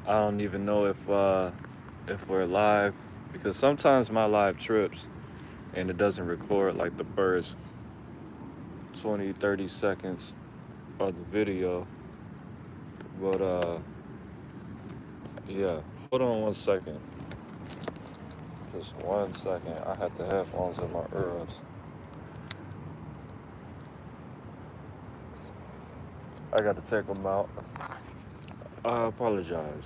I don't even know if we're live because sometimes my live trips and it doesn't record like the first 20, 30 seconds of the video. But yeah, hold on 1 second. Just 1 second. I had the headphones in my ears. I got to take them out. I apologize.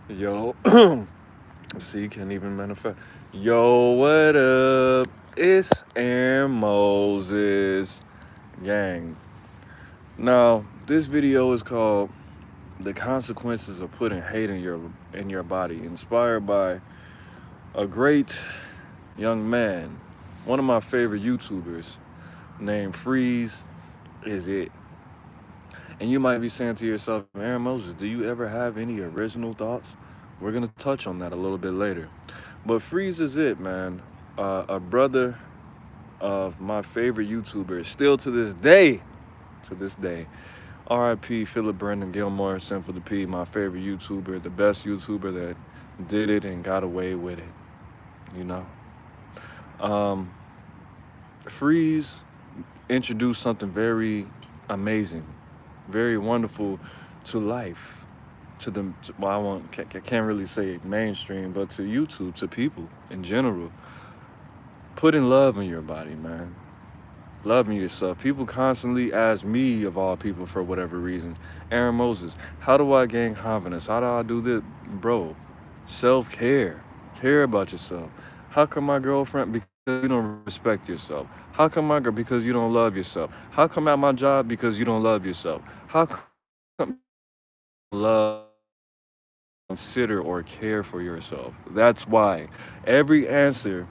Yo, see, can't even manifest. Yo, what up? It's Aaron Moses, gang. Now, this video is called "The Consequences of Putting Hate in Your Body," inspired by a great young man, one of my favorite YouTubers, named Freeze. Is it? And you might be saying to yourself, Aaron Moses, do you ever have any original thoughts? We're gonna touch on that a little bit later. But Freeze is it, man. A brother of my favorite YouTuber, still to this day. R.I.P. Philip Brendan Gilmore, Sent for the P, my favorite YouTuber, the best YouTuber that did it and got away with it. You know, um, Freeze introduced something very amazing, very wonderful to life, well, can't really say mainstream, but to YouTube, to people in general. Putting love in your body, man. Loving yourself. People constantly ask me, of all people, for whatever reason, Aaron Moses, how do I gain confidence? How do I do this? Bro, self care. Care about yourself. How come my girlfriend? Because you don't respect yourself. How come my girl? Because you don't love yourself. How come at my job? Because you don't love yourself. How come love, consider, or care for yourself? That's why every answer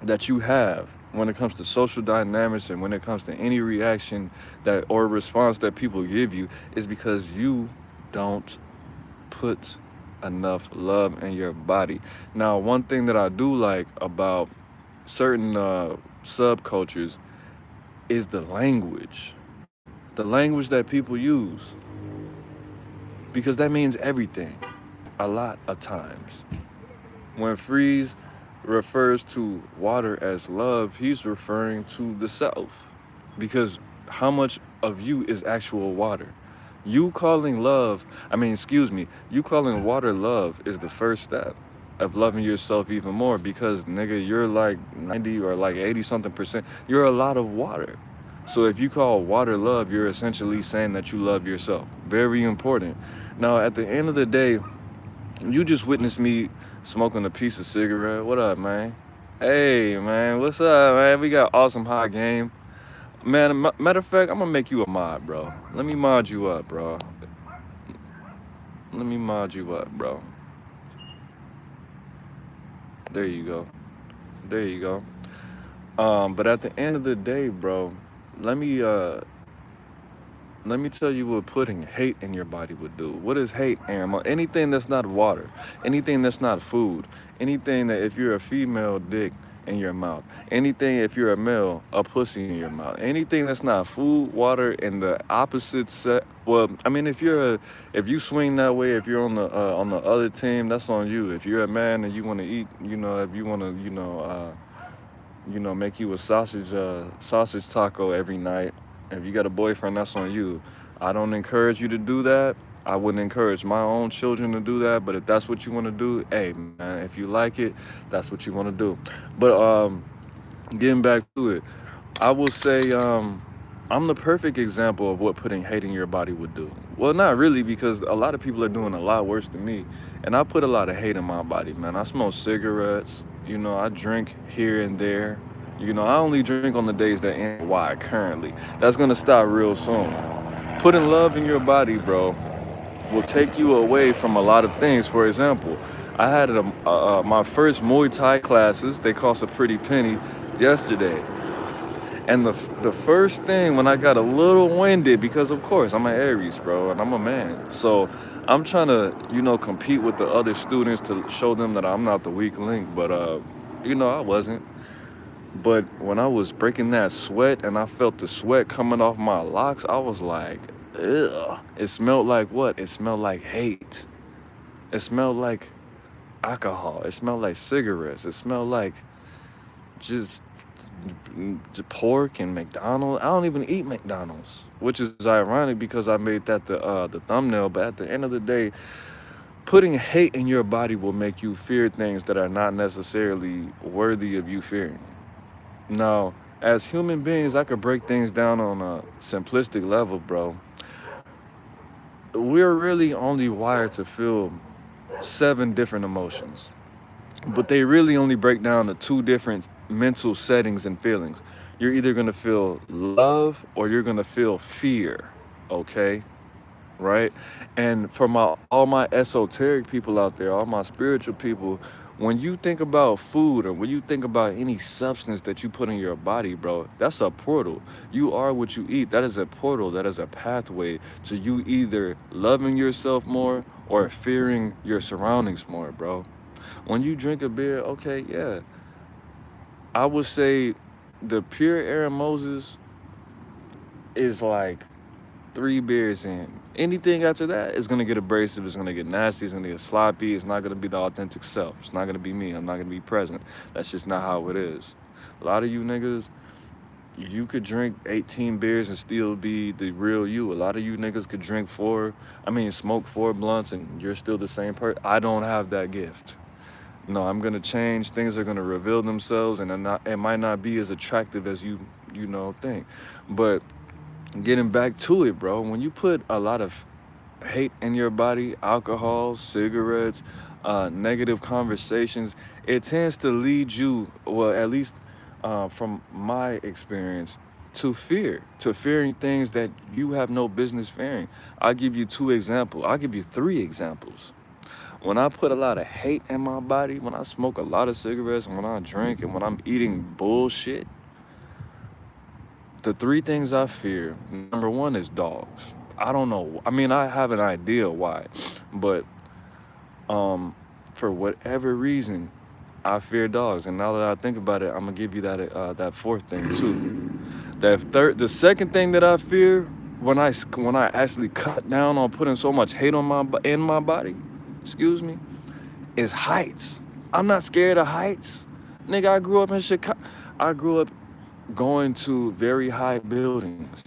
that you have when it comes to social dynamics and when it comes to any reaction that or response that people give you is because you don't put enough love in your body. Now, one thing that I do like about certain subcultures is the language that people use, because that means everything a lot of times. When Freeze refers to water as love, he's referring to the self. Because how much of you is actual water? You calling love, excuse me, you calling water love is the first step of loving yourself even more, because nigga, you're like 90 or like 80 something percent. You're a lot of water. So if you call water love, you're essentially saying that you love yourself. Very important. Now, at the end of the day, you just witnessed me smoking a piece of cigarette. What up, man? Hey, man. What's up, man? We got awesome hot game. Man, matter of fact, I'm gonna make you a mod, bro. Let me mod you up, bro. Let me mod you up, bro. There you go. There you go. But at the end of the day, bro, let me uh let me tell you what putting hate in your body would do. What is hate, Aaron? Anything that's not water, anything that's not food, anything that if you're a female, dick in your mouth, anything if you're a male, a pussy in your mouth, anything that's not food, water, and the opposite set. Well, if you swing that way, if you're on the other team, that's on you. If you're a man and you want to eat, if you want to, make you a sausage taco every night. If you got a boyfriend, that's on you. I don't encourage you to do that. I wouldn't encourage my own children to do that. But if that's what you want to do, hey man, if you like it, that's what you want to do. But getting back to it, I will say I'm the perfect example of what putting hate in your body would do. Well, not really, because a lot of people are doing a lot worse than me, and I put a lot of hate in my body, man. I smoke cigarettes. I drink here and there. I only drink on the days that end. Why currently? That's gonna stop real soon. Putting love in your body, bro, will take you away from a lot of things. For example, I had my first Muay Thai classes. They cost a pretty penny yesterday. And the first thing when I got a little winded, because of course I'm an Aries, bro, and I'm a man. So I'm trying to, compete with the other students to show them that I'm not the weak link. But, I wasn't. But when I was breaking that sweat and I felt the sweat coming off my locks, I was like, Ugh. It smelled like what? It smelled like hate. It smelled like alcohol. It smelled like cigarettes. It smelled like just pork and McDonald's. I don't even eat McDonald's, which is ironic because I made that the thumbnail. But at the end of the day, putting hate in your body will make you fear things that are not necessarily worthy of you fearing. Now, as human beings, I could break things down on a simplistic level, bro. We're really only wired to feel seven different emotions, but they really only break down to two different mental settings and feelings. You're either gonna feel love or you're gonna feel fear, okay? Right? And for all my esoteric people out there, all my spiritual people, when you think about food or when you think about any substance that you put in your body, bro, that's a portal. You are what you eat. That is a portal. That is a pathway to you either loving yourself more or fearing your surroundings more, bro. When you drink a beer, okay, yeah, I would say the pure Aaron Moses is like 3 beers in. Anything after that is gonna get abrasive, it's gonna get nasty, it's gonna get sloppy, it's not gonna be the authentic self. It's not gonna be me. I'm not gonna be present. That's just not how it is. A lot of you niggas, you could drink 18 beers and still be the real you. A lot of you niggas could smoke 4 blunts and you're still the same person. I don't have that gift. No, I'm gonna change. Things are gonna reveal themselves, and it might not be as attractive as you think. But getting back to it, bro, when you put a lot of hate in your body, alcohol, cigarettes, negative conversations, it tends to lead you, well, at least from my experience, to fearing things that you have no business fearing. I'll give you 2 examples. I'll give you 3 examples. When I put a lot of hate in my body, when I smoke a lot of cigarettes, and when I drink, and when I'm eating bullshit, the 3 things I fear, number one is dogs. I don't know. I mean, I have an idea why, but for whatever reason, I fear dogs. And now that I think about it, I'm gonna give you that fourth thing too. The second thing that I fear when I actually cut down on putting so much hate on in my body, excuse me, is heights. I'm not scared of heights, nigga. I grew up in Chicago. I grew up going to very high buildings.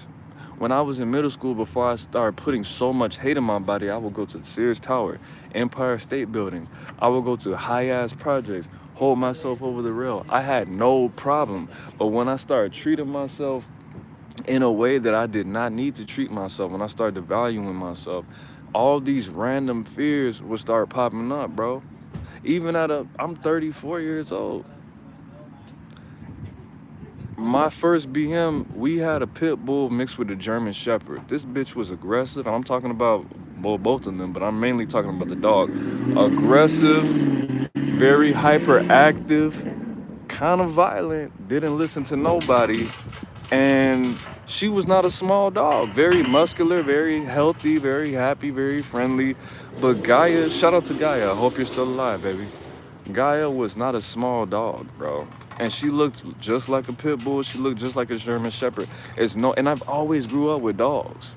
When I was in middle school, before I started putting so much hate in my body, I would go to the Sears Tower, Empire State Building. I would go to high-ass projects, hold myself over the rail. I had no problem. But when I started treating myself in a way that I did not need to treat myself, when I started valuing myself, all these random fears would start popping up, bro. I'm 34 years old. My first BM, we had a pit bull mixed with a German Shepherd. This bitch was aggressive, and I'm talking about, well, both of them, but I'm mainly talking about the dog. Aggressive, very hyperactive, kind of violent, didn't listen to nobody, and she was not a small dog. Very muscular, very healthy, very happy, very friendly. But Gaia, shout out to Gaia. I hope you're still alive, baby. Gaia was not a small dog, bro. And she looked just like a pit bull. She looked just like a German Shepherd. And I've always grew up with dogs.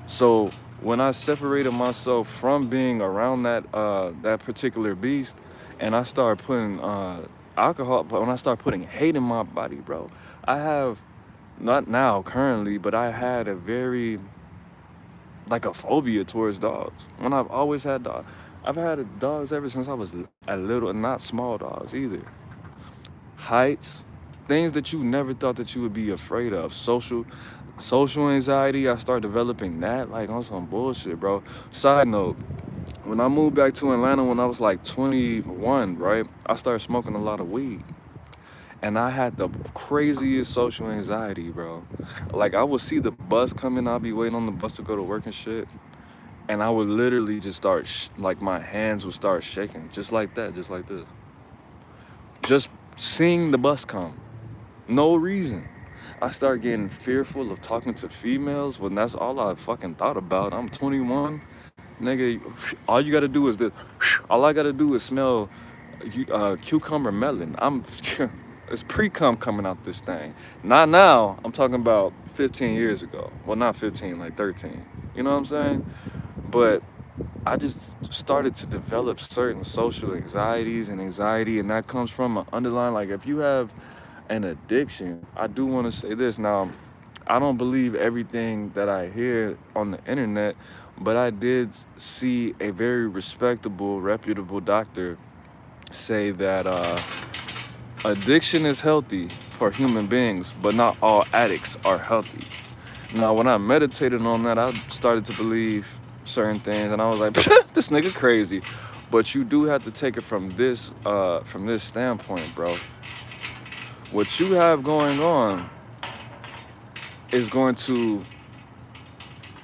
So when I separated myself from being around that particular beast, and I started putting alcohol, but when I started putting hate in my body, bro, I have, not now currently, but I had a very, like, a phobia towards dogs. When I've always had dogs. I've had dogs ever since I was a little, and not small dogs either. Heights, things that you never thought that you would be afraid of. Social anxiety, I started developing that, like, on some bullshit, bro. Side note, when I moved back to Atlanta when I was like 21, right, I started smoking a lot of weed. And I had the craziest social anxiety, bro. Like, I would see the bus coming, I'd be waiting on the bus to go to work and shit. And I would literally just start, like, my hands would start shaking, just like that, just like this. Just seeing the bus come. No reason. I started getting fearful of talking to females when that's all I fucking thought about. I'm 21. Nigga, all you gotta do is this. All I gotta do is smell cucumber melon. It's pre-cum coming out this thing. Not now. I'm talking about 15 years ago. Well, not 15, like 13. You know what I'm saying? But I just started to develop certain social anxieties and anxiety, and that comes from an underlying, like, if you have an addiction, I do want to say this. Now, I don't believe everything that I hear on the internet, but I did see a very respectable, reputable doctor say that addiction is healthy for human beings, but not all addicts are healthy. Now, when I meditated on that, I started to believe certain things, and I was like, "This nigga crazy." But you do have to take it from this standpoint, bro. What you have going on is going to,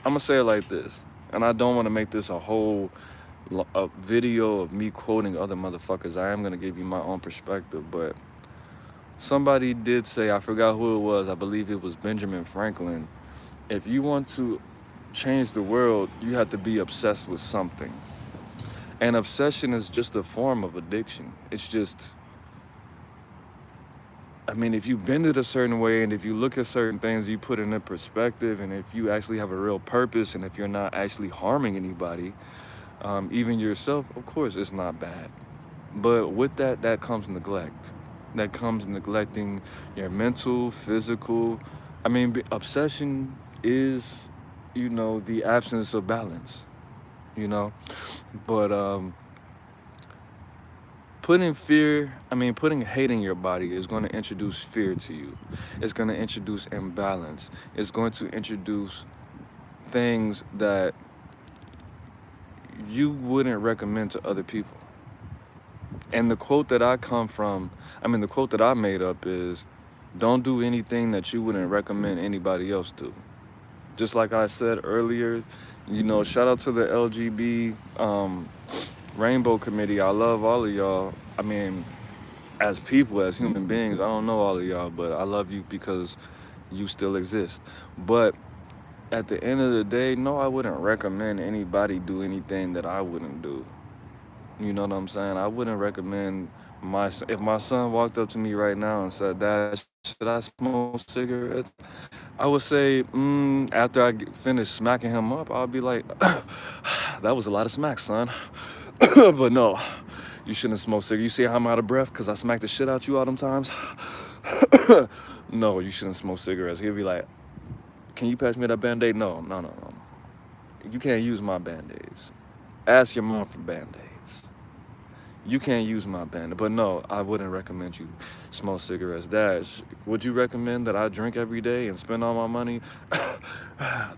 I'm gonna say it like this, and I don't want to make this a whole a video of me quoting other motherfuckers. I am gonna give you my own perspective, but somebody did say, I forgot who it was. I believe it was Benjamin Franklin. If you want to change the world, you have to be obsessed with something. And obsession is just a form of addiction. It's just, I mean, if you bend it a certain way and if you look at certain things, you put it in perspective, and if you actually have a real purpose and if you're not actually harming anybody, even yourself, of course, it's not bad. But with that, that comes neglect. That comes neglecting your mental, physical. I mean, obsession is, the absence of balance, you know? But putting hate in your body is going to introduce fear to you. It's going to introduce imbalance. It's going to introduce things that you wouldn't recommend to other people. And the quote that the quote that I made up is, don't do anything that you wouldn't recommend anybody else do. Just like I said earlier, shout out to the LGB Rainbow Committee. I love all of y'all. I mean, as people, as human beings, I don't know all of y'all, but I love you because you still exist. But at the end of the day, no, I wouldn't recommend anybody do anything that I wouldn't do. You know what I'm saying? I wouldn't recommend if my son walked up to me right now and said, "Dad, should I smoke cigarettes?" I would say, after I finish smacking him up, I'll be like, "That was a lot of smack, son." But no, you shouldn't smoke cigarettes. You see how I'm out of breath because I smacked the shit out you all them times? No, you shouldn't smoke cigarettes. He'll be like, "Can you pass me that Band-Aid?" No. You can't use my Band-Aids. Ask your mom for Band-Aids. You can't use my Band-Aid. But no, I wouldn't recommend you smoke cigarettes. Dad, would you recommend that I drink every day and spend all my money?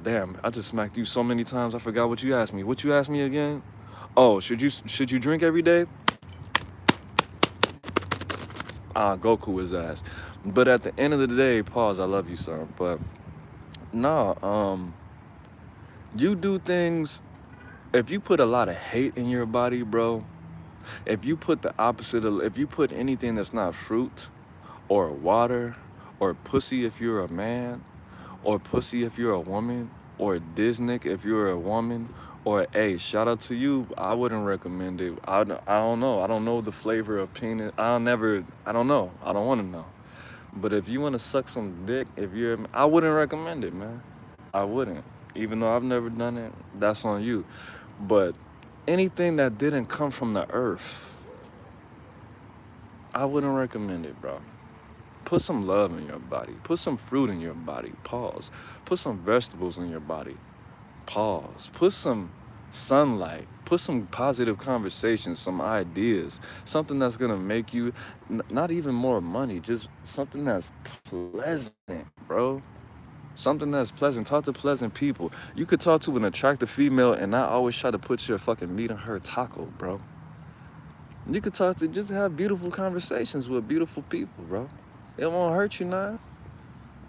Damn, I just smacked you so many times I forgot what you asked me. What you asked me again? Oh, should you drink every day? Goku his ass. But at the end of the day, pause, I love you, son. But no, you do things, if you put a lot of hate in your body, bro, if you put if you put anything that's not fruit or water or pussy if you're a man or pussy if you're a woman or disnick if you're a woman, or hey, shout out to you, I wouldn't recommend it. I don't know. I don't know the flavor of penis. I don't know. I don't want to know. But if you want to suck some dick, I wouldn't recommend it, man. I wouldn't. Even though I've never done it, that's on you. But anything that didn't come from the earth, I wouldn't recommend it, bro. Put some love in your body. Put some fruit in your body. Pause. Put some vegetables in your body. Pause. Put some sunlight. Put some positive conversations, some ideas, something that's gonna make you not even more money, just something that's pleasant, bro. Something that's pleasant. Talk to pleasant people. You could talk to an attractive female and not always try to put your fucking meat in her taco, bro. You could just have beautiful conversations with beautiful people, bro. It won't hurt you now.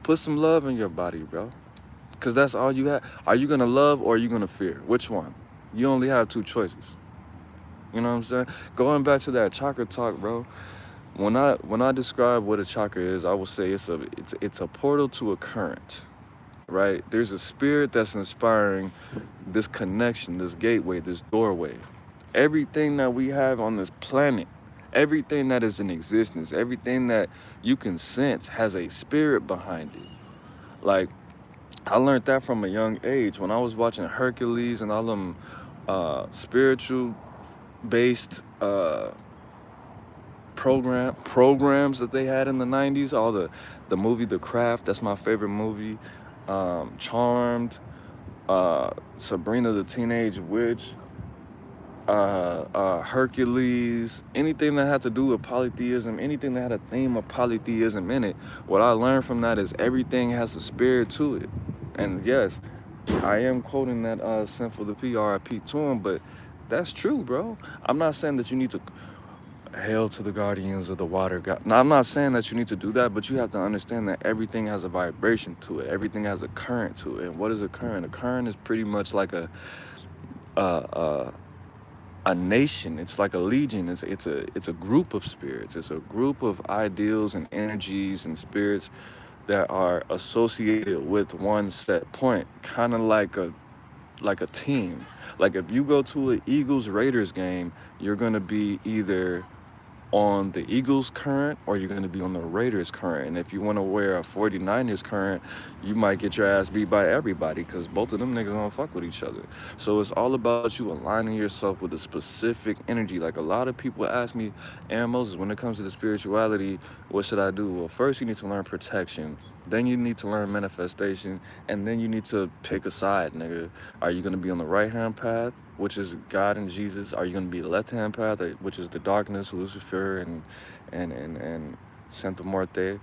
Put some love in your body, bro. Because that's all you have. Are you going to love or are you going to fear? Which one? You only have two choices. You know what I'm saying? Going back to that chakra talk, bro. When I describe what a chakra is, I will say it's a portal to a current, right? There's a spirit that's inspiring this connection, this gateway, this doorway. Everything that we have on this planet, everything that is in existence, everything that you can sense has a spirit behind it. Like, I learned that from a young age when I was watching Hercules and all them spiritual based programs that they had in the 90s. All the movie The Craft, that's my favorite movie. Charmed, Sabrina the Teenage Witch, Hercules, anything that had to do with polytheism, anything that had a theme of polytheism in it. What I learned from that is everything has a spirit to it. And yes, I am quoting that Sinful the PRIP to him, but that's true, bro. I'm not saying that you need to hail to the guardians of the water god. No, I'm not saying that you need to do that, but you have to understand that everything has a vibration to it. Everything has a current to it. And what is a current? A current is pretty much like a a nation. It's like a legion. It's a group of spirits. It's a group of ideals and energies and spirits that are associated with one set point, kind of like a team. Like if you go to an Eagles Raiders game, you're gonna be either on the Eagles current or you're going to be on the Raiders current. And if you want to wear a 49ers current, you might get your ass beat by everybody because both of them niggas don't fuck with each other. So it's all about you aligning yourself with a specific energy. Like a lot of people ask me, Aaron Moses, when it comes to the spirituality, what should I do? Well, first you need to learn protection. Then you need to learn manifestation, and then you need to pick a side, nigga. Are you gonna be on the right-hand path, which is God and Jesus? Are you gonna be the left-hand path, which is the darkness, Lucifer, and Santa Muerte,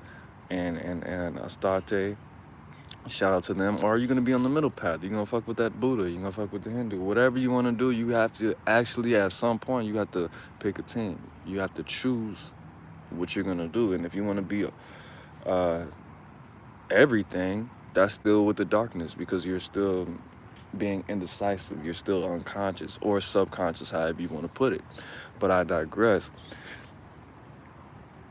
and Astarte? Shout out to them. Or are you gonna be on the middle path? You gonna fuck with that Buddha? You gonna fuck with the Hindu? Whatever you wanna do, you have to actually, at some point, you have to pick a team. You have to choose what you're gonna do, and if you wanna be everything, that's still with the darkness because you're still being indecisive. You're still unconscious or subconscious, however you want to put it. But I digress.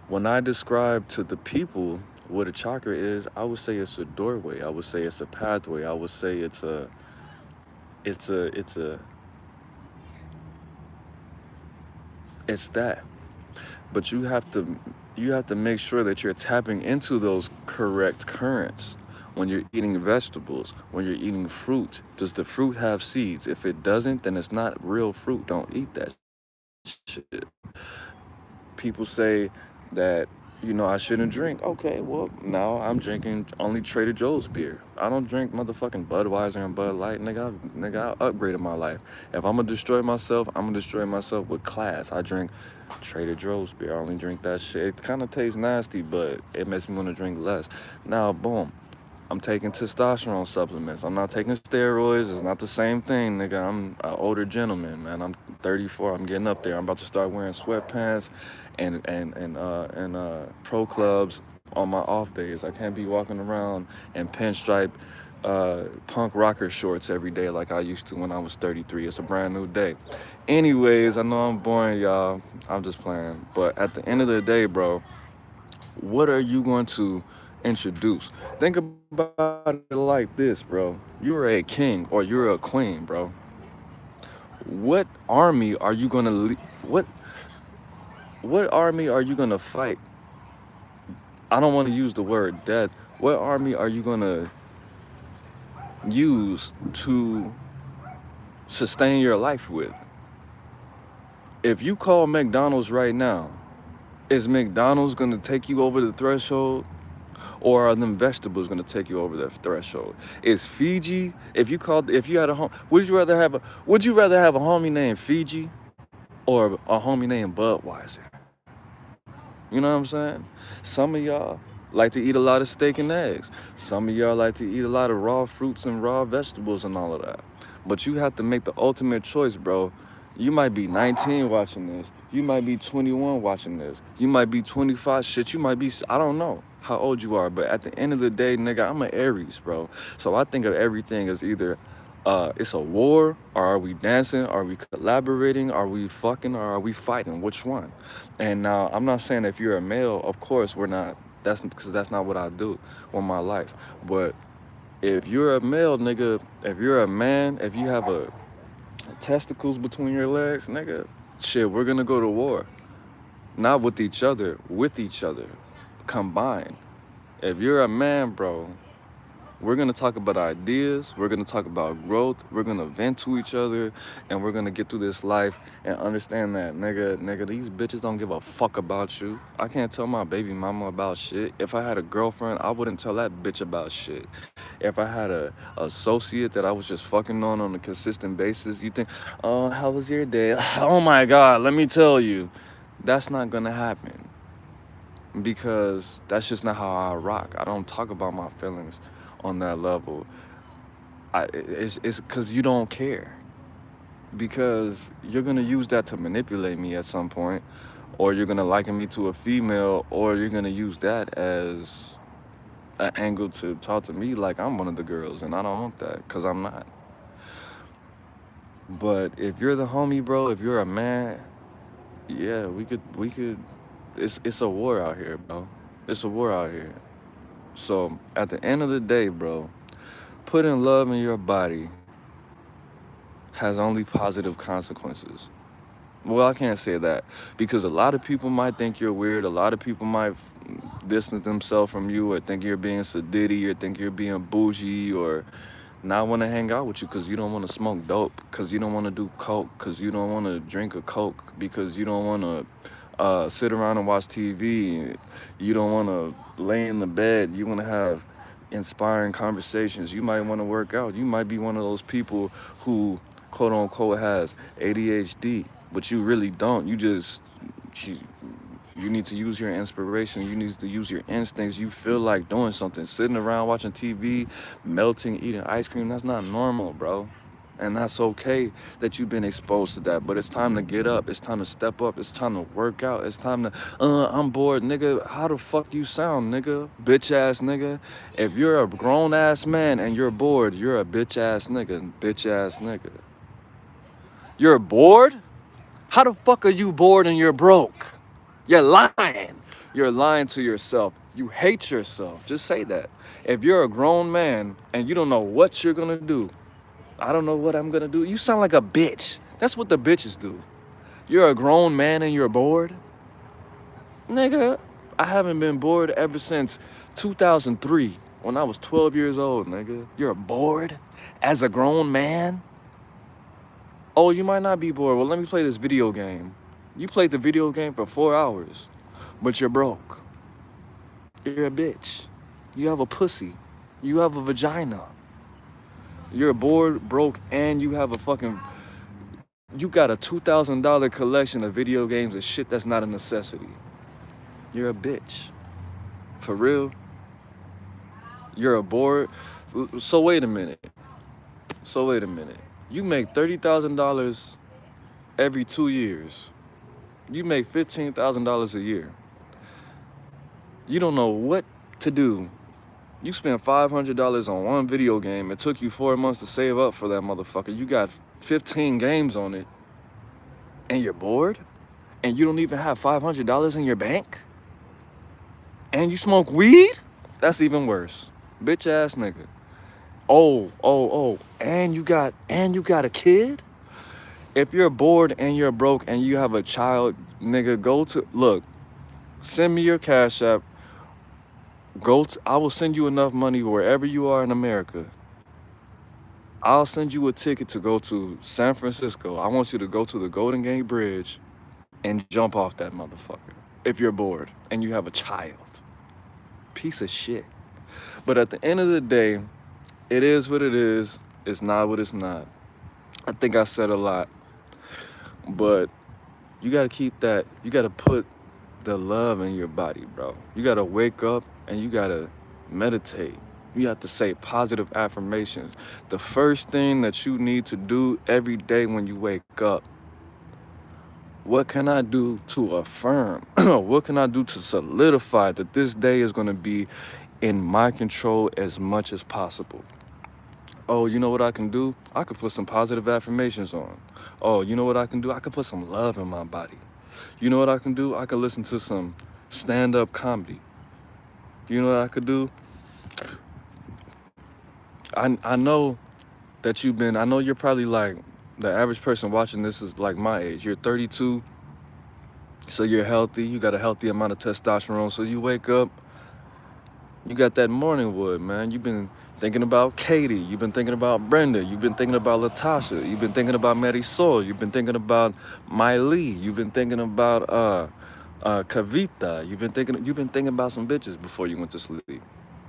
When I describe to the people what a chakra is, I would say it's a doorway. I would say it's a pathway. I would say it's that. But you have to make sure that you're tapping into those correct currents. When you're eating vegetables, when you're eating fruit, does the fruit have seeds? If it doesn't, then it's not real fruit. Don't eat that shit. People say that, I shouldn't drink. Okay, well, now I'm drinking only Trader Joe's beer. I don't drink motherfucking Budweiser and Bud Light. Nigga, I upgraded my life. If I'm gonna destroy myself, I'm gonna destroy myself with class. I drink Trader Joe's beer. I only drink that shit. It kind of tastes nasty, but it makes me want to drink less. Now, boom. I'm taking testosterone supplements. I'm not taking steroids. It's not the same thing, nigga. I'm an older gentleman, man. I'm 34. I'm getting up there. I'm about to start wearing sweatpants and pro clubs on my off days. I can't be walking around in pinstripe punk rocker shorts every day like I used to when I was 33. It's a brand new day. Anyways, I know I'm boring, y'all. I'm just playing. But at the end of the day, bro, what are you going to introduce? Think about it like this, bro. You're a king or you're a queen, bro. What army are you gonna what army are you gonna fight? I don't want to use the word death. What army are you gonna use to sustain your life with? If you call McDonald's right now, is McDonald's gonna take you over the threshold? Or are them vegetables gonna take you over that threshold? Is Fiji? If you had a home, would you rather have a homie named Fiji or a homie named Budweiser? You know what I'm saying? Some of y'all like to eat a lot of steak and eggs. Some of y'all like to eat a lot of raw fruits and raw vegetables and all of that. But you have to make the ultimate choice, bro. You might be 19 watching this. You might be 21 watching this. You might be 25. Shit, you might be, I don't know how old you are. But at the end of the day, nigga, I'm an Aries, bro. So I think of everything as either it's a war, or are we dancing? Are we collaborating? Are we fucking? Or are we fighting? Which one? And now, I'm not saying if you're a male, of course we're not. That's because that's not what I do with my life. But if you're a male, nigga, if you're a man, if you have a testicles between your legs, nigga, shit, we're gonna go to war. Not with each other, combined. If you're a man, bro, We're gonna talk about ideas, we're gonna talk about growth, we're gonna vent to each other, and we're gonna get through this life and understand that nigga, these bitches don't give a fuck about you. I can't tell my baby mama about shit. If I had a girlfriend, I wouldn't tell that bitch about shit. If I had a associate that I was just fucking on a consistent basis, you think, oh, how was your day? Oh my god, let me tell you. That's not gonna happen because that's just not how I rock. I don't talk about my feelings on that level. It's because you don't care. Because you're gonna use that to manipulate me at some point, or you're gonna liken me to a female, or you're gonna use that as an angle to talk to me like I'm one of the girls, and I don't want that because I'm not. But if you're the homie, bro, if you're a man, yeah, we could. It's a war out here, bro. It's a war out here. So at the end of the day, bro, putting love in your body has only positive consequences. Well, I can't say that because a lot of people might think you're weird. A lot of people might distance themselves from you or think you're being sadiddy or think you're being bougie or not want to hang out with you because you don't want to smoke dope, because you don't want to do coke, because you don't want to drink a coke, because you don't want to sit around and watch TV. You don't want to lay in the bed. You want to have inspiring conversations. You might want to work out. You might be one of those people who, quote unquote, has ADHD, but you really don't. You, you need to use your inspiration. You need to use your instincts. You feel like doing something. Sitting around watching TV, melting, eating ice cream, that's not normal, bro. And that's okay that you've been exposed to that. But it's time to get up. It's time to step up. It's time to work out. It's time to, I'm bored, nigga. How the fuck you sound, nigga? Bitch ass nigga. If you're a grown ass man and you're bored, you're a bitch ass nigga. Bitch ass nigga. You're bored? How the fuck are you bored and you're broke? You're lying. You're lying to yourself. You hate yourself. Just say that. If you're a grown man and you don't know what you're gonna do, I don't know what I'm gonna do. You sound like a bitch. That's what the bitches do. You're a grown man and you're bored? Nigga, I haven't been bored ever since 2003 when I was 12 years old, nigga. You're bored as a grown man? Oh, you might not be bored. Well, let me play this video game. You played the video game for 4 hours, but you're broke. You're a bitch. You have a pussy. You have a vagina. You're bored, broke, and you have a fucking... You got a $2,000 collection of video games and shit that's not a necessity. You're a bitch. For real? You're a bored... So wait a minute. You make $30,000 every 2 years. You make $15,000 a year. You don't know what to do. You spent $500 on one video game. It took you 4 months to save up for that motherfucker. You got 15 games on it, and you're bored? And you don't even have $500 in your bank? And you smoke weed? That's even worse. Bitch ass nigga. Oh. And you got a kid? If you're bored and you're broke and you have a child, nigga, look, send me your Cash App. I will send you enough money wherever you are in America. I'll send you a ticket to go to San Francisco. I want you to go to the Golden Gate Bridge and jump off that motherfucker if you're bored and you have a child. Piece of shit. But at the end of the day, it is what it is. It's not what it's not. I think I said a lot. But you gotta keep that, you gotta put the love in your body, bro. You gotta wake up and you gotta meditate. You have to say positive affirmations. The first thing that you need to do every day when you wake up, what can I do to affirm? What can I do to solidify that this day is gonna be in my control as much as possible? Oh, you know what I can do? I could put some positive affirmations on. Oh, you know what I can do? I could put some love in my body. You know what I can do? I could listen to some stand-up comedy. You know what I could do? I know that I know you're probably like, the average person watching this is like my age. You're 32, so you're healthy. You got a healthy amount of testosterone. So you wake up, you got that morning wood, man. You've been thinking about Katie. You've been thinking about Brenda. You've been thinking about Latasha. You've been thinking about Marisol. You've been thinking about Miley. You've been thinking about Kavita. You've been thinking about some bitches before you went to sleep,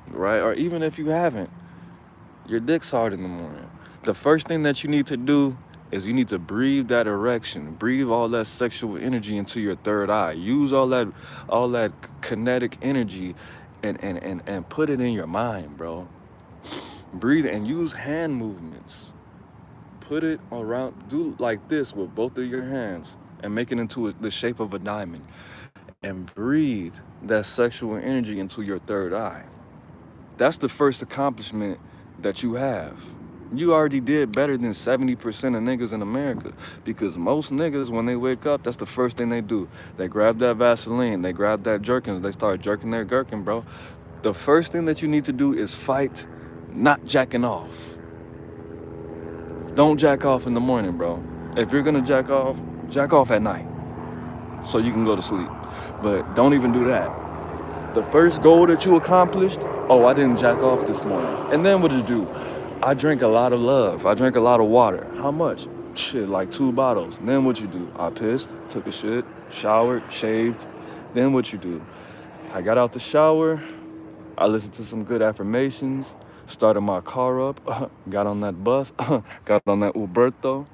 right? Or even if you haven't, your dick's hard in the morning. The first thing that you need to do is you need to breathe that erection, breathe all that sexual energy into your third eye. Use all that kinetic energy and put it in your mind, bro. Breathe and use hand movements. Put it around, do like this with both of your hands and make it into the shape of a diamond. And breathe that sexual energy into your third eye. That's the first accomplishment that you have. You already did better than 70% of niggas in America, because most niggas, when they wake up, that's the first thing they do. They grab that Vaseline, they grab that Jerkins, they start jerking their gherkin, bro. The first thing that you need to do is fight not jacking off. Don't jack off in the morning, bro. If you're gonna jack off at night so you can go to sleep. But don't even do that. The first goal that you accomplished, oh, I didn't jack off this morning. And then what did you do? I drank a lot of love. I drank a lot of water. How much? Shit, like 2 bottles. Then what you do? I pissed, took a shit, showered, shaved. Then what you do? I got out the shower. I listened to some good affirmations, started my car up, got on that bus, got on that Uberto,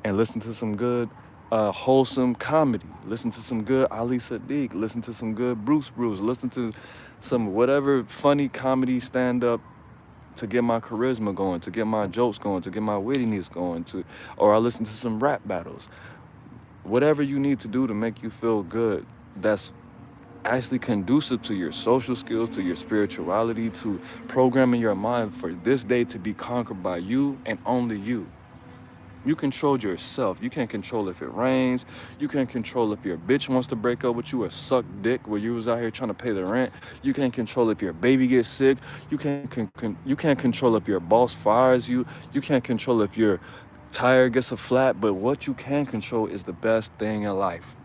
and listened to some good wholesome comedy. Listen to some good Ali Sadiq. Listen to some good Bruce. Listen to some whatever funny comedy stand-up to get my charisma going, to get my jokes going, to get my wittiness going, or I listen to some rap battles. Whatever you need to do to make you feel good, that's actually conducive to your social skills, to your spirituality, to programming your mind for this day to be conquered by you and only you. You control yourself. You can't control if it rains. You can't control if your bitch wants to break up with you or suck dick where you was out here trying to pay the rent. You can't control if your baby gets sick. You can't control if your boss fires you. You can't control if your tire gets a flat. But what you can control is the best thing in life.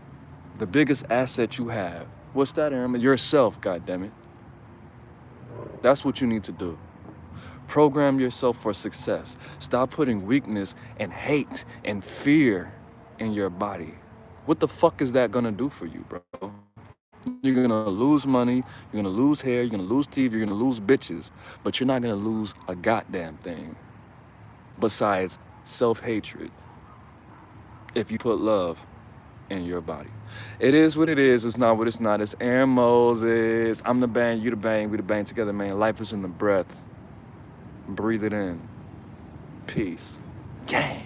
The biggest asset you have. What's that, Aaron? Yourself, goddammit. That's what you need to do. Program yourself for success. Stop putting weakness and hate and fear in your body. What the fuck is that gonna do for you, bro? You're gonna lose money, you're gonna lose hair, you're gonna lose teeth, you're gonna lose bitches, but you're not gonna lose a goddamn thing besides self-hatred if you put love in your body. It is what it is. It's not what it's not. It's Aaron Moses. I'm the bang, you the bang, we the bang together, man. Life is in the breath. Breathe it in. Peace. Gang.